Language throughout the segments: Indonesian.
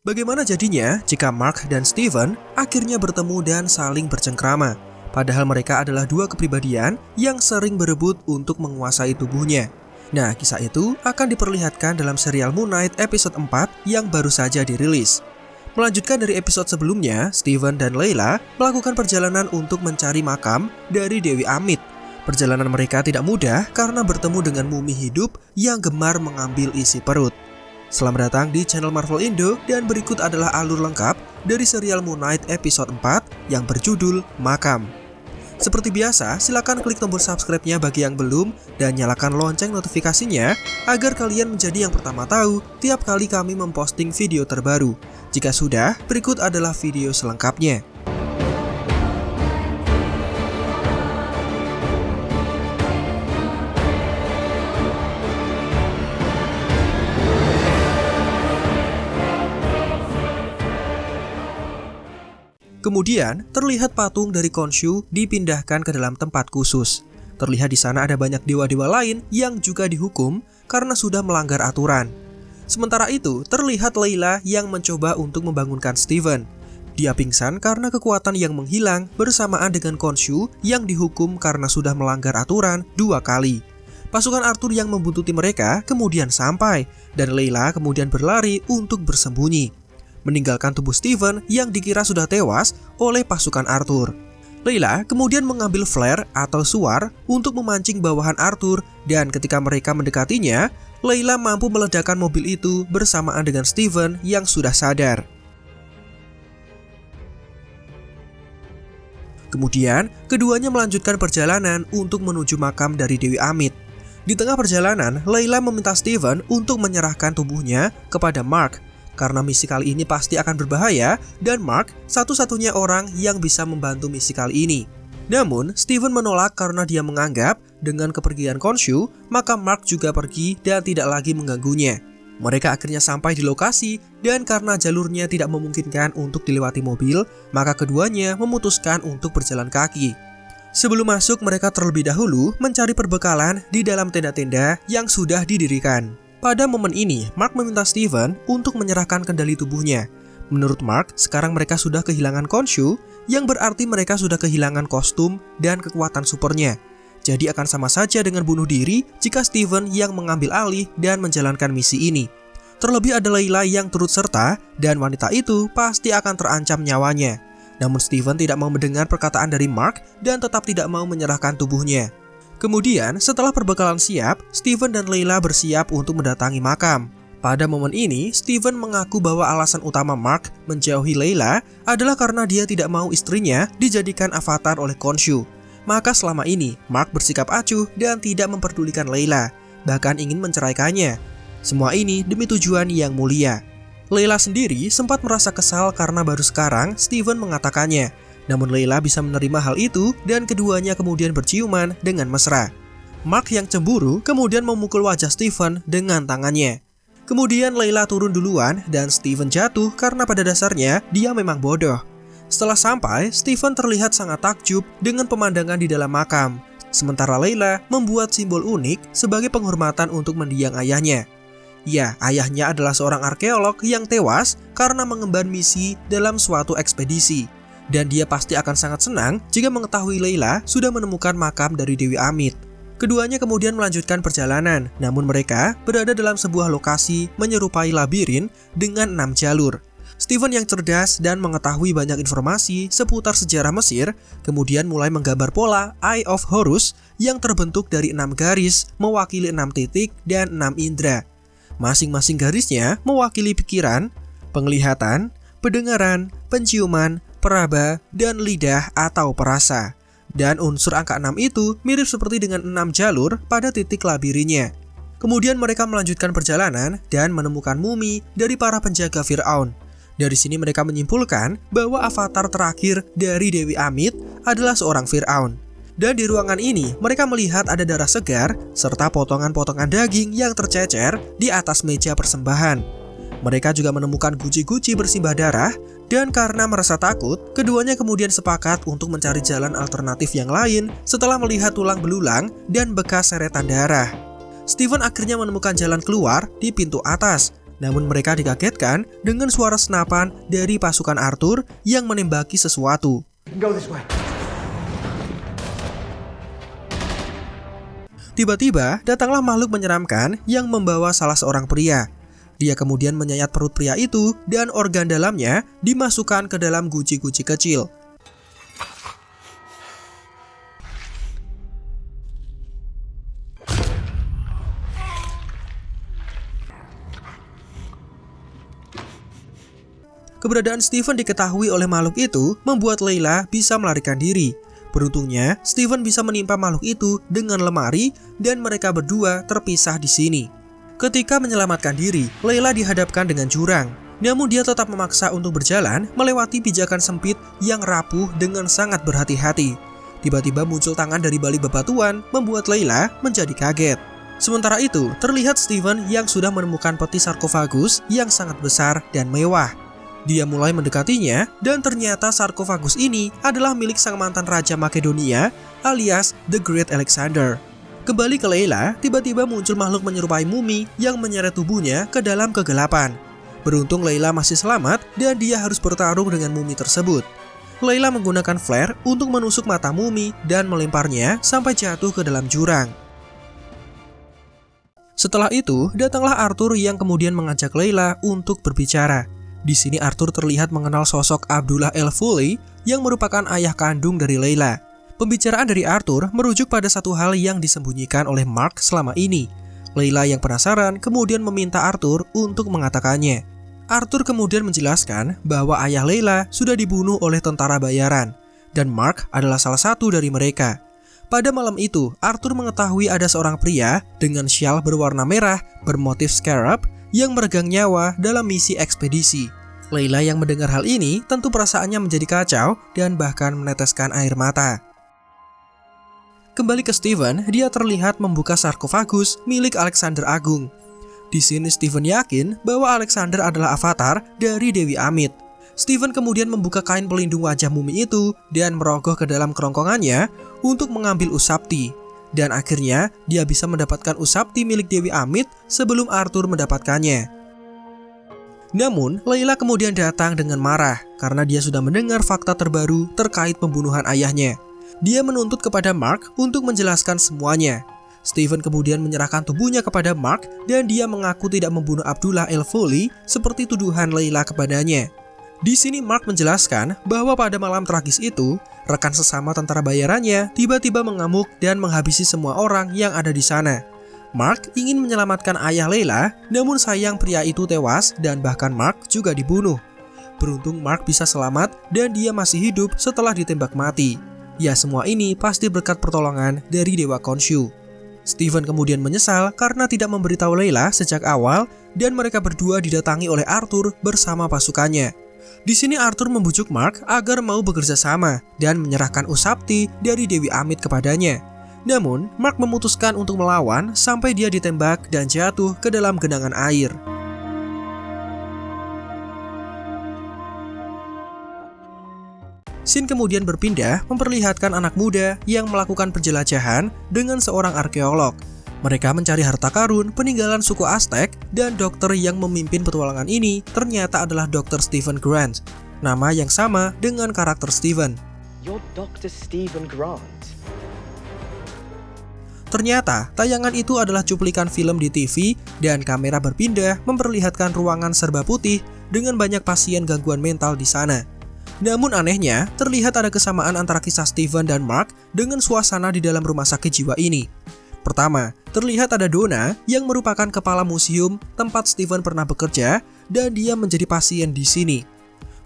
Bagaimana jadinya jika Mark dan Steven akhirnya bertemu dan saling bercengkrama? Padahal mereka adalah dua kepribadian yang sering berebut untuk menguasai tubuhnya. Nah, kisah itu akan diperlihatkan dalam serial Moon Knight episode 4 yang baru saja dirilis. Melanjutkan dari episode sebelumnya, Steven dan Layla melakukan perjalanan untuk mencari makam dari Dewi Amit. Perjalanan mereka tidak mudah karena bertemu dengan mumi hidup yang gemar mengambil isi perut. Selamat datang di channel Marvel Indo, dan berikut adalah alur lengkap dari serial Moon Knight episode 4 yang berjudul Makam. Seperti biasa, silakan klik tombol subscribe-nya bagi yang belum dan nyalakan lonceng notifikasinya agar kalian menjadi yang pertama tahu tiap kali kami memposting video terbaru. Jika sudah, berikut adalah video selengkapnya. Kemudian, terlihat patung dari Khonshu dipindahkan ke dalam tempat khusus. Terlihat di sana ada banyak dewa-dewa lain yang juga dihukum karena sudah melanggar aturan. Sementara itu, terlihat Layla yang mencoba untuk membangunkan Steven. Dia pingsan karena kekuatan yang menghilang bersamaan dengan Khonshu yang dihukum karena sudah melanggar aturan 2 kali. Pasukan Arthur yang membuntuti mereka kemudian sampai, dan Layla kemudian berlari untuk bersembunyi, meninggalkan tubuh Steven yang dikira sudah tewas oleh pasukan Arthur. Layla kemudian mengambil flare atau suar untuk memancing bawahan Arthur, dan ketika mereka mendekatinya, Layla mampu meledakkan mobil itu bersamaan dengan Steven yang sudah sadar. Kemudian, keduanya melanjutkan perjalanan untuk menuju makam dari Dewi Amit. Di tengah perjalanan, Layla meminta Steven untuk menyerahkan tubuhnya kepada Mark, karena misi kali ini pasti akan berbahaya dan Mark satu-satunya orang yang bisa membantu misi kali ini. Namun, Steven menolak karena dia menganggap dengan kepergian Khonshu, maka Mark juga pergi dan tidak lagi mengganggunya. Mereka akhirnya sampai di lokasi, dan karena jalurnya tidak memungkinkan untuk dilewati mobil, maka keduanya memutuskan untuk berjalan kaki. Sebelum masuk, mereka terlebih dahulu mencari perbekalan di dalam tenda-tenda yang sudah didirikan. Pada momen ini, Mark meminta Steven untuk menyerahkan kendali tubuhnya. Menurut Mark, sekarang mereka sudah kehilangan Khonshu, yang berarti mereka sudah kehilangan kostum dan kekuatan supernya. Jadi akan sama saja dengan bunuh diri jika Steven yang mengambil alih dan menjalankan misi ini. Terlebih ada Layla yang turut serta, dan wanita itu pasti akan terancam nyawanya. Namun Steven tidak mau mendengar perkataan dari Mark dan tetap tidak mau menyerahkan tubuhnya. Kemudian, setelah perbekalan siap, Steven dan Layla bersiap untuk mendatangi makam. Pada momen ini, Steven mengaku bahwa alasan utama Mark menjauhi Layla adalah karena dia tidak mau istrinya dijadikan avatar oleh Khonshu. Maka selama ini, Mark bersikap acuh dan tidak memperdulikan Layla, bahkan ingin menceraikannya. Semua ini demi tujuan yang mulia. Layla sendiri sempat merasa kesal karena baru sekarang Steven mengatakannya. Namun Layla bisa menerima hal itu dan keduanya kemudian berciuman dengan mesra. Mark yang cemburu kemudian memukul wajah Steven dengan tangannya. Kemudian Layla turun duluan dan Steven jatuh karena pada dasarnya dia memang bodoh. Setelah sampai, Steven terlihat sangat takjub dengan pemandangan di dalam makam. Sementara Layla membuat simbol unik sebagai penghormatan untuk mendiang ayahnya. Ya, ayahnya adalah seorang arkeolog yang tewas karena mengemban misi dalam suatu ekspedisi. Dan dia pasti akan sangat senang jika mengetahui Layla sudah menemukan makam dari Dewi Amit. Keduanya kemudian melanjutkan perjalanan, namun mereka berada dalam sebuah lokasi menyerupai labirin dengan 6 jalur. Steven yang cerdas dan mengetahui banyak informasi seputar sejarah Mesir, kemudian mulai menggambar pola Eye of Horus yang terbentuk dari 6 garis mewakili 6 titik dan 6 indera. Masing-masing garisnya mewakili pikiran, penglihatan, pendengaran, penciuman, peraba, dan lidah atau perasa. Dan unsur angka 6 itu mirip seperti dengan 6 jalur pada titik labirinnya. Kemudian mereka melanjutkan perjalanan dan menemukan mumi dari para penjaga Firaun. Dari sini mereka menyimpulkan bahwa avatar terakhir dari Dewi Amit adalah seorang Firaun. Dan di ruangan ini mereka melihat ada darah segar serta potongan-potongan daging yang tercecer di atas meja persembahan. Mereka juga menemukan guci-guci bersimbah darah, dan karena merasa takut, keduanya kemudian sepakat untuk mencari jalan alternatif yang lain setelah melihat tulang belulang dan bekas seretan darah. Steven akhirnya menemukan jalan keluar di pintu atas, Namun mereka dikagetkan dengan suara senapan dari pasukan Arthur yang menembaki sesuatu. Tiba-tiba datanglah makhluk menyeramkan yang membawa salah seorang pria. Dia kemudian menyayat perut pria itu dan organ dalamnya dimasukkan ke dalam guci-guci kecil. Keberadaan Steven diketahui oleh makhluk itu membuat Layla bisa melarikan diri. Beruntungnya, Steven bisa menimpa makhluk itu dengan lemari dan mereka berdua terpisah di sini. Ketika menyelamatkan diri, Layla dihadapkan dengan jurang. Namun dia tetap memaksa untuk berjalan melewati pijakan sempit yang rapuh dengan sangat berhati-hati. Tiba-tiba muncul tangan dari balik bebatuan membuat Layla menjadi kaget. Sementara itu, terlihat Steven yang sudah menemukan peti sarkofagus yang sangat besar dan mewah. Dia mulai mendekatinya dan ternyata sarkofagus ini adalah milik sang mantan Raja Makedonia alias The Great Alexander. Kembali ke Layla, tiba-tiba muncul makhluk menyerupai mumi yang menyeret tubuhnya ke dalam kegelapan. Beruntung Layla masih selamat dan dia harus bertarung dengan mumi tersebut. Layla menggunakan flare untuk menusuk mata mumi dan melemparnya sampai jatuh ke dalam jurang. Setelah itu, datanglah Arthur yang kemudian mengajak Layla untuk berbicara. Di sini Arthur terlihat mengenal sosok Abdullah El Foley yang merupakan ayah kandung dari Layla. Pembicaraan dari Arthur merujuk pada satu hal yang disembunyikan oleh Mark selama ini. Layla yang penasaran kemudian meminta Arthur untuk mengatakannya. Arthur kemudian menjelaskan bahwa ayah Layla sudah dibunuh oleh tentara bayaran dan Mark adalah salah satu dari mereka. Pada malam itu, Arthur mengetahui ada seorang pria dengan syal berwarna merah bermotif scarab yang meregang nyawa dalam misi ekspedisi. Layla yang mendengar hal ini tentu perasaannya menjadi kacau dan bahkan meneteskan air mata. Kembali ke Steven, dia terlihat membuka sarkofagus milik Alexander Agung. Di sini Steven yakin bahwa Alexander adalah avatar dari Dewi Amit. Steven kemudian membuka kain pelindung wajah mumi itu dan merogoh ke dalam kerongkongannya untuk mengambil usapti. Dan akhirnya dia bisa mendapatkan usapti milik Dewi Amit sebelum Arthur mendapatkannya. Namun, Layla kemudian datang dengan marah karena dia sudah mendengar fakta terbaru terkait pembunuhan ayahnya. Dia menuntut kepada Mark untuk menjelaskan semuanya. Steven kemudian menyerahkan tubuhnya kepada Mark dan dia mengaku tidak membunuh Abdullah El Foley seperti tuduhan Layla kepadanya. Di sini Mark menjelaskan bahwa pada malam tragis itu, rekan sesama tentara bayarannya tiba-tiba mengamuk dan menghabisi semua orang yang ada di sana. Mark ingin menyelamatkan ayah Layla, namun sayang pria itu tewas dan bahkan Mark juga dibunuh. Beruntung Mark bisa selamat dan dia masih hidup setelah ditembak mati. Ya, semua ini pasti berkat pertolongan dari Dewa Khonshu. Steven kemudian menyesal karena tidak memberitahu Layla sejak awal dan mereka berdua didatangi oleh Arthur bersama pasukannya. Di sini Arthur membujuk Mark agar mau bekerja sama dan menyerahkan usapti dari Dewi Amit kepadanya. Namun, Mark memutuskan untuk melawan sampai dia ditembak dan jatuh ke dalam genangan air. Scene kemudian berpindah memperlihatkan anak muda yang melakukan penjelajahan dengan seorang arkeolog. Mereka mencari harta karun peninggalan suku Aztec dan dokter yang memimpin petualangan ini ternyata adalah Dr. Stephen Grant, nama yang sama dengan karakter Steven. You're Dr. Stephen Grant. Ternyata tayangan itu adalah cuplikan film di TV dan kamera berpindah memperlihatkan ruangan serba putih dengan banyak pasien gangguan mental di sana. Namun anehnya, terlihat ada kesamaan antara kisah Steven dan Mark dengan suasana di dalam rumah sakit jiwa ini. Pertama, terlihat ada Donna yang merupakan kepala museum tempat Steven pernah bekerja dan dia menjadi pasien di sini.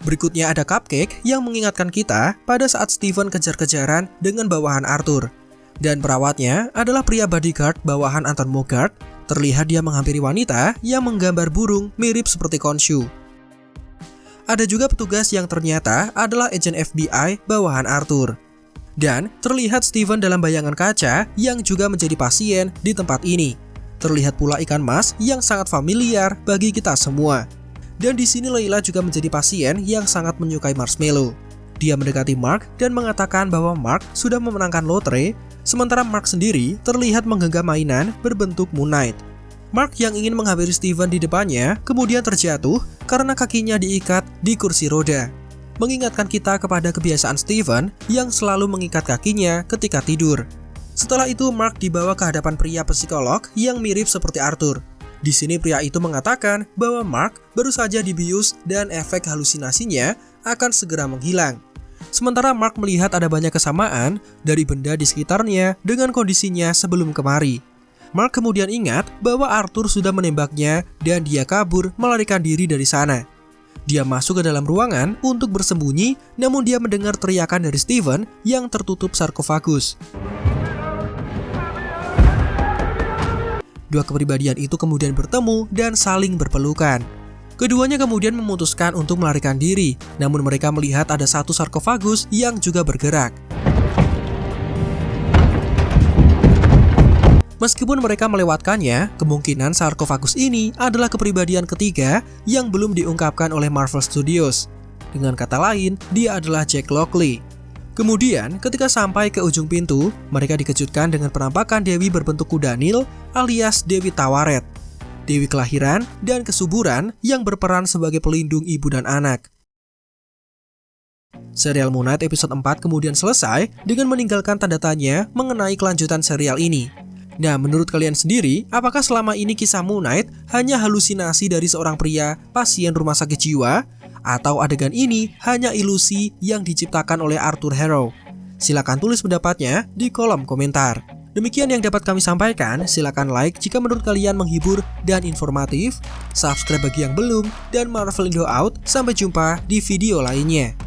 Berikutnya ada Cupcake yang mengingatkan kita pada saat Steven kejar-kejaran dengan bawahan Arthur. Dan perawatnya adalah pria bodyguard bawahan Anton Mogart. Terlihat dia menghampiri wanita yang menggambar burung mirip seperti Khonshu. Ada juga petugas yang ternyata adalah agen FBI bawahan Arthur. Dan terlihat Steven dalam bayangan kaca yang juga menjadi pasien di tempat ini. Terlihat pula ikan mas yang sangat familiar bagi kita semua. Dan di sini Layla juga menjadi pasien yang sangat menyukai marshmallow. Dia mendekati Mark dan mengatakan bahwa Mark sudah memenangkan lotre, sementara Mark sendiri terlihat menggenggam mainan berbentuk Moon Knight. Mark yang ingin menghampiri Steven di depannya kemudian terjatuh karena kakinya diikat di kursi roda. Mengingatkan kita kepada kebiasaan Steven yang selalu mengikat kakinya ketika tidur. Setelah itu Mark dibawa ke hadapan pria psikolog yang mirip seperti Arthur. Di sini pria itu mengatakan bahwa Mark baru saja dibius dan efek halusinasinya akan segera menghilang. Sementara Mark melihat ada banyak kesamaan dari benda di sekitarnya dengan kondisinya sebelum kemari. Mark kemudian ingat bahwa Arthur sudah menembaknya dan dia kabur melarikan diri dari sana. Dia masuk ke dalam ruangan untuk bersembunyi, namun dia mendengar teriakan dari Steven yang tertutup sarkofagus. Dua kepribadian itu kemudian bertemu dan saling berpelukan. Keduanya kemudian memutuskan untuk melarikan diri, namun mereka melihat ada satu sarkofagus yang juga bergerak. Meskipun mereka melewatkannya, kemungkinan sarkofagus ini adalah kepribadian ketiga yang belum diungkapkan oleh Marvel Studios. Dengan kata lain, dia adalah Jake Lockley. Kemudian, ketika sampai ke ujung pintu, mereka dikejutkan dengan penampakan Dewi berbentuk kuda Nil alias Dewi Tawaret. Dewi kelahiran dan kesuburan yang berperan sebagai pelindung ibu dan anak. Serial Moon Knight episode 4 kemudian selesai dengan meninggalkan tanda tanya mengenai kelanjutan serial ini. Nah, menurut kalian sendiri, apakah selama ini kisah Moon Knight hanya halusinasi dari seorang pria pasien rumah sakit jiwa? Atau adegan ini hanya ilusi yang diciptakan oleh Arthur Harrow? Silakan tulis pendapatnya di kolom komentar. Demikian yang dapat kami sampaikan, silakan like jika menurut kalian menghibur dan informatif, subscribe bagi yang belum, dan Marvel Indo out, sampai jumpa di video lainnya.